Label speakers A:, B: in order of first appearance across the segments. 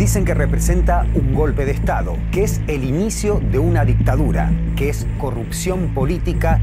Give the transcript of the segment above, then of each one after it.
A: Dicen que representa un golpe de Estado, que es el inicio de una dictadura, que es corrupción política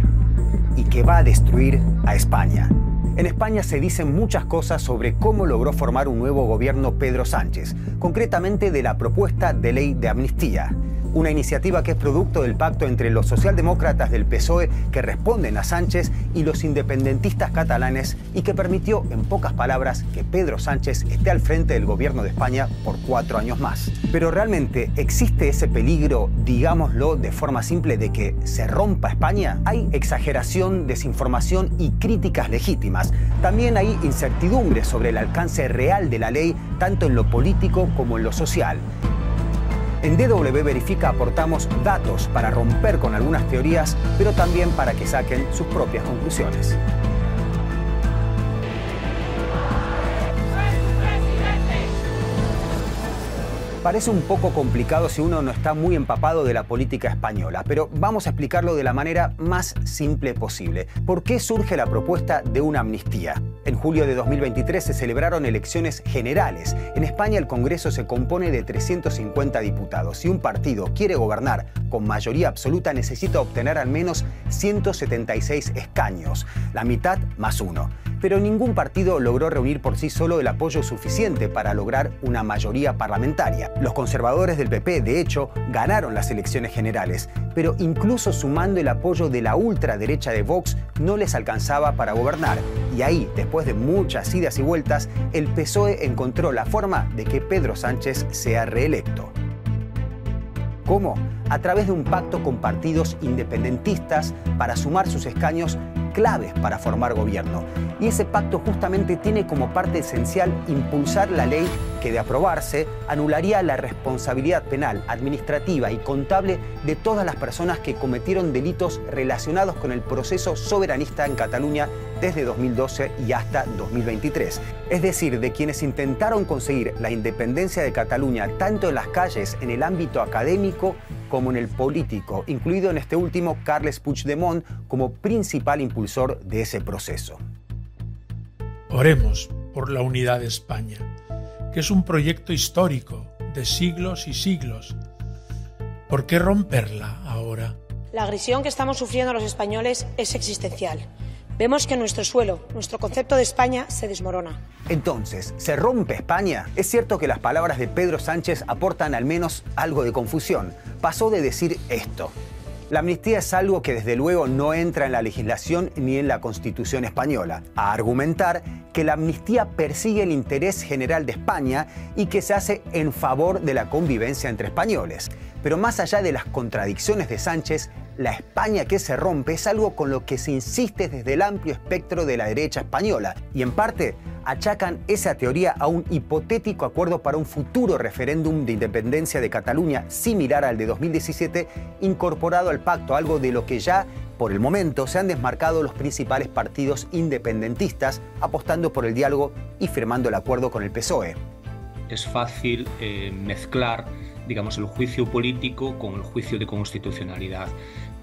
A: y que va a destruir a España. En España se dicen muchas cosas sobre cómo logró formar un nuevo gobierno Pedro Sánchez, concretamente de la propuesta de ley de amnistía. Una iniciativa que es producto del pacto entre los socialdemócratas del PSOE que responden a Sánchez y los independentistas catalanes y que permitió, en pocas palabras, que Pedro Sánchez esté al frente del gobierno de España por 4 años más. Pero realmente, ¿existe ese peligro, digámoslo de forma simple, de que se rompa España? Hay exageración, desinformación y críticas legítimas. También hay incertidumbre sobre el alcance real de la ley, tanto en lo político como en lo social. En DW Verifica aportamos datos para romper con algunas teorías, pero también para que saquen sus propias conclusiones. Parece un poco complicado si uno no está muy empapado de la política española, pero vamos a explicarlo de la manera más simple posible. ¿Por qué surge la propuesta de una amnistía? En julio de 2023 se celebraron elecciones generales. En España el Congreso se compone de 350 diputados. Si un partido quiere gobernar con mayoría absoluta necesita obtener al menos 176 escaños, la mitad más uno. Pero ningún partido logró reunir por sí solo el apoyo suficiente para lograr una mayoría parlamentaria. Los conservadores del PP, de hecho, ganaron las elecciones generales, pero incluso sumando el apoyo de la ultraderecha de Vox, no les alcanzaba para gobernar. Y ahí, después de muchas idas y vueltas, el PSOE encontró la forma de que Pedro Sánchez sea reelecto. ¿Cómo? A través de un pacto con partidos independentistas para sumar sus escaños claves para formar gobierno. Y ese pacto justamente tiene como parte esencial impulsar la ley que, de aprobarse, anularía la responsabilidad penal, administrativa y contable de todas las personas que cometieron delitos relacionados con el proceso soberanista en Cataluña desde 2012 y hasta 2023. Es decir, de quienes intentaron conseguir la independencia de Cataluña tanto en las calles, en el ámbito académico, como en el político, incluido en este último Carles Puigdemont como principal impulsor de ese proceso.
B: Oremos por la unidad de España, que es un proyecto histórico de siglos y siglos. ¿Por qué romperla ahora?
C: La agresión que estamos sufriendo los españoles es existencial. Vemos que nuestro suelo, nuestro concepto de España se desmorona.
A: Entonces, ¿se rompe España? Es cierto que las palabras de Pedro Sánchez aportan al menos algo de confusión. Pasó de decir esto: la amnistía es algo que desde luego no entra en la legislación ni en la Constitución española, a argumentar que la amnistía persigue el interés general de España y que se hace en favor de la convivencia entre españoles. Pero más allá de las contradicciones de Sánchez, la España que se rompe es algo con lo que se insiste desde el amplio espectro de la derecha española y en parte achacan esa teoría a un hipotético acuerdo para un futuro referéndum de independencia de Cataluña similar al de 2017 incorporado al pacto, algo de lo que ya por el momento se han desmarcado los principales partidos independentistas apostando por el diálogo y firmando el acuerdo con el PSOE.
D: Es fácil mezclar, digamos, el juicio político con el juicio de constitucionalidad.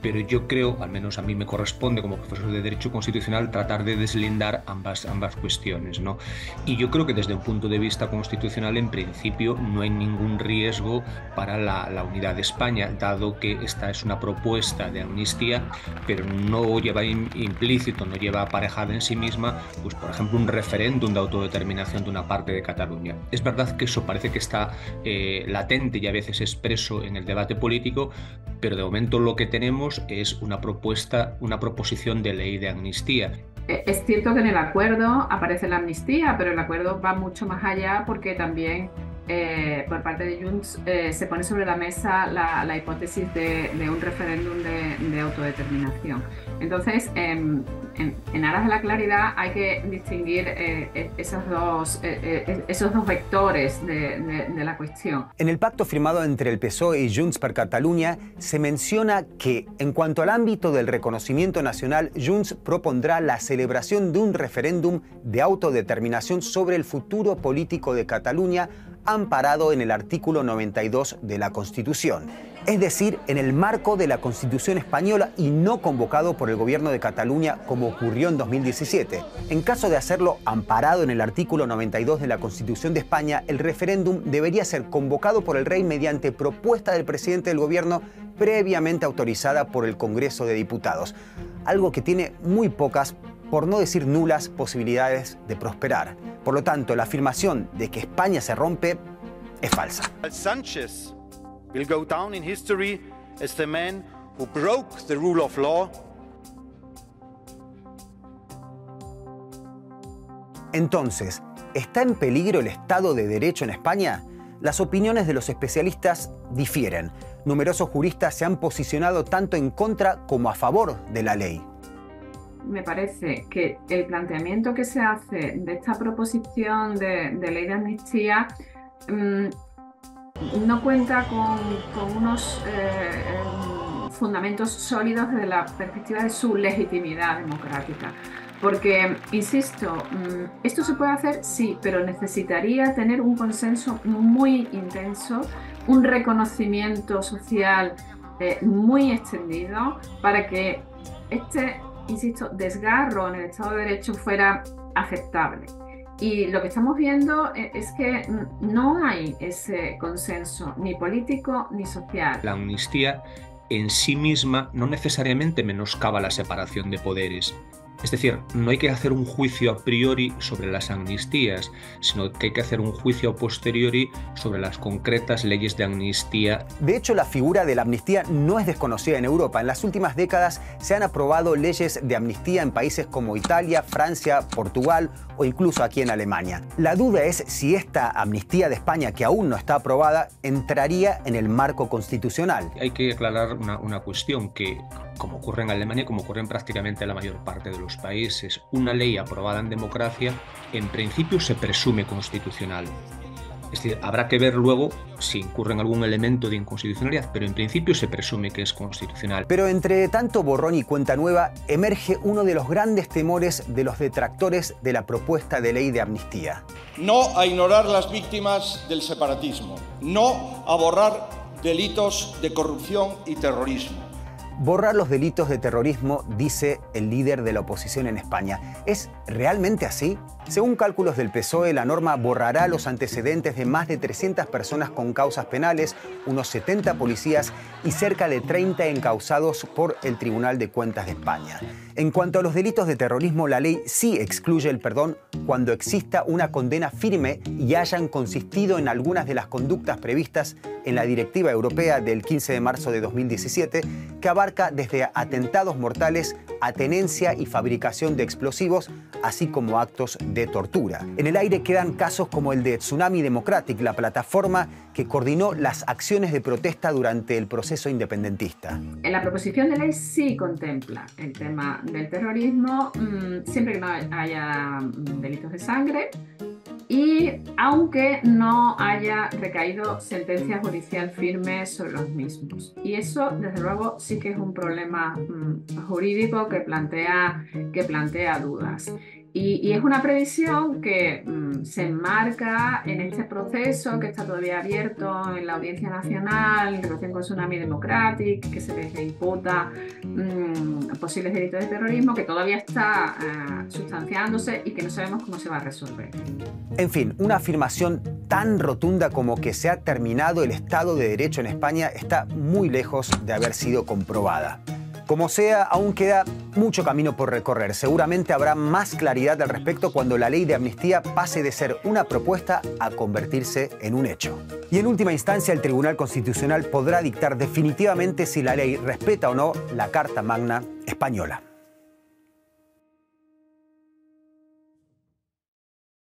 D: Pero yo creo, al menos a mí me corresponde como profesor de Derecho Constitucional, tratar de deslindar ambas cuestiones, ¿no? Y yo creo que desde un punto de vista constitucional, en principio, no hay ningún riesgo para la unidad de España, dado que esta es una propuesta de amnistía, pero no lleva implícito, no lleva aparejada en sí misma, pues por ejemplo, un referéndum de autodeterminación de una parte de Cataluña. Es verdad que eso parece que está latente y a veces expreso en el debate político, pero de momento lo que tenemos es una proposición de ley de amnistía.
E: Es cierto que en el acuerdo aparece la amnistía, pero el acuerdo va mucho más allá porque también por parte de Junts se pone sobre la mesa la hipótesis de un referéndum de autodeterminación. Entonces, en aras de la claridad hay que distinguir esos dos vectores de la cuestión.
A: En el pacto firmado entre el PSOE y Junts per Catalunya se menciona que, en cuanto al ámbito del reconocimiento nacional, Junts propondrá la celebración de un referéndum de autodeterminación sobre el futuro político de Cataluña amparado en el artículo 92 de la Constitución. Es decir, en el marco de la Constitución española y no convocado por el gobierno de Cataluña como ocurrió en 2017. En caso de hacerlo amparado en el artículo 92 de la Constitución de España, el referéndum debería ser convocado por el rey mediante propuesta del presidente del gobierno previamente autorizada por el Congreso de Diputados. Algo que tiene muy pocas, por no decir nulas, posibilidades de prosperar. Por lo tanto, la afirmación de que España se rompe es falsa.
F: Sánchez will go down in history as the man who broke the rule of law.
A: Entonces, ¿está en peligro el Estado de Derecho en España? Las opiniones de los especialistas difieren. Numerosos juristas se han posicionado tanto en contra como a favor de la ley.
E: Me parece que el planteamiento que se hace de esta proposición de ley de amnistía no cuenta con unos fundamentos sólidos desde la perspectiva de su legitimidad democrática. Porque, insisto, esto se puede hacer, sí, pero necesitaría tener un consenso muy intenso, un reconocimiento social muy extendido para que este, insisto, desgarro en el Estado de Derecho fuera aceptable. Y lo que estamos viendo es que no hay ese consenso ni político ni social.
D: La amnistía en sí misma no necesariamente menoscaba la separación de poderes. Es decir, no hay que hacer un juicio a priori sobre las amnistías, sino que hay que hacer un juicio a posteriori sobre las concretas leyes de amnistía.
A: De hecho, la figura de la amnistía no es desconocida en Europa. En las últimas décadas se han aprobado leyes de amnistía en países como Italia, Francia, Portugal o incluso aquí en Alemania. La duda es si esta amnistía de España, que aún no está aprobada, entraría en el marco constitucional.
D: Hay que aclarar una cuestión que, como ocurre en Alemania y como ocurre en prácticamente la mayor parte de los países, una ley aprobada en democracia en principio se presume constitucional. Es decir, habrá que ver luego si incurre en algún elemento de inconstitucionalidad, pero en principio se presume que es constitucional.
A: Pero entre tanto borrón y cuenta nueva, emerge uno de los grandes temores de los detractores de la propuesta de ley de amnistía.
G: No a ignorar las víctimas del separatismo, no a borrar delitos de corrupción y terrorismo.
A: Borrar los delitos de terrorismo, dice el líder de la oposición en España. ¿Es realmente así? Según cálculos del PSOE, la norma borrará los antecedentes de más de 300 personas con causas penales, unos 70 policías y cerca de 30 encausados por el Tribunal de Cuentas de España. En cuanto a los delitos de terrorismo, la ley sí excluye el perdón cuando exista una condena firme y hayan consistido en algunas de las conductas previstas en la Directiva Europea del 15 de marzo de 2017, que abarca desde atentados mortales a tenencia y fabricación de explosivos, así como actos de tortura. En el aire quedan casos como el de Tsunami Democratic, la plataforma que coordinó las acciones de protesta durante el proceso independentista.
E: En la proposición de ley sí contempla el tema del terrorismo, siempre que no haya delitos de sangre y aunque no haya recaído sentencia judicial firme sobre los mismos. Y eso, desde luego, sí que es un problema jurídico que plantea dudas. Y es una previsión que se enmarca en este proceso que está todavía abierto en la Audiencia Nacional en relación con Tsunami Democratic, que se les imputa posibles delitos de terrorismo, que todavía está sustanciándose y que no sabemos cómo se va a resolver.
A: En fin, una afirmación tan rotunda como que se ha terminado el Estado de Derecho en España está muy lejos de haber sido comprobada. Como sea, aún queda mucho camino por recorrer. Seguramente habrá más claridad al respecto cuando la ley de amnistía pase de ser una propuesta a convertirse en un hecho. Y en última instancia, el Tribunal Constitucional podrá dictar definitivamente si la ley respeta o no la Carta Magna española.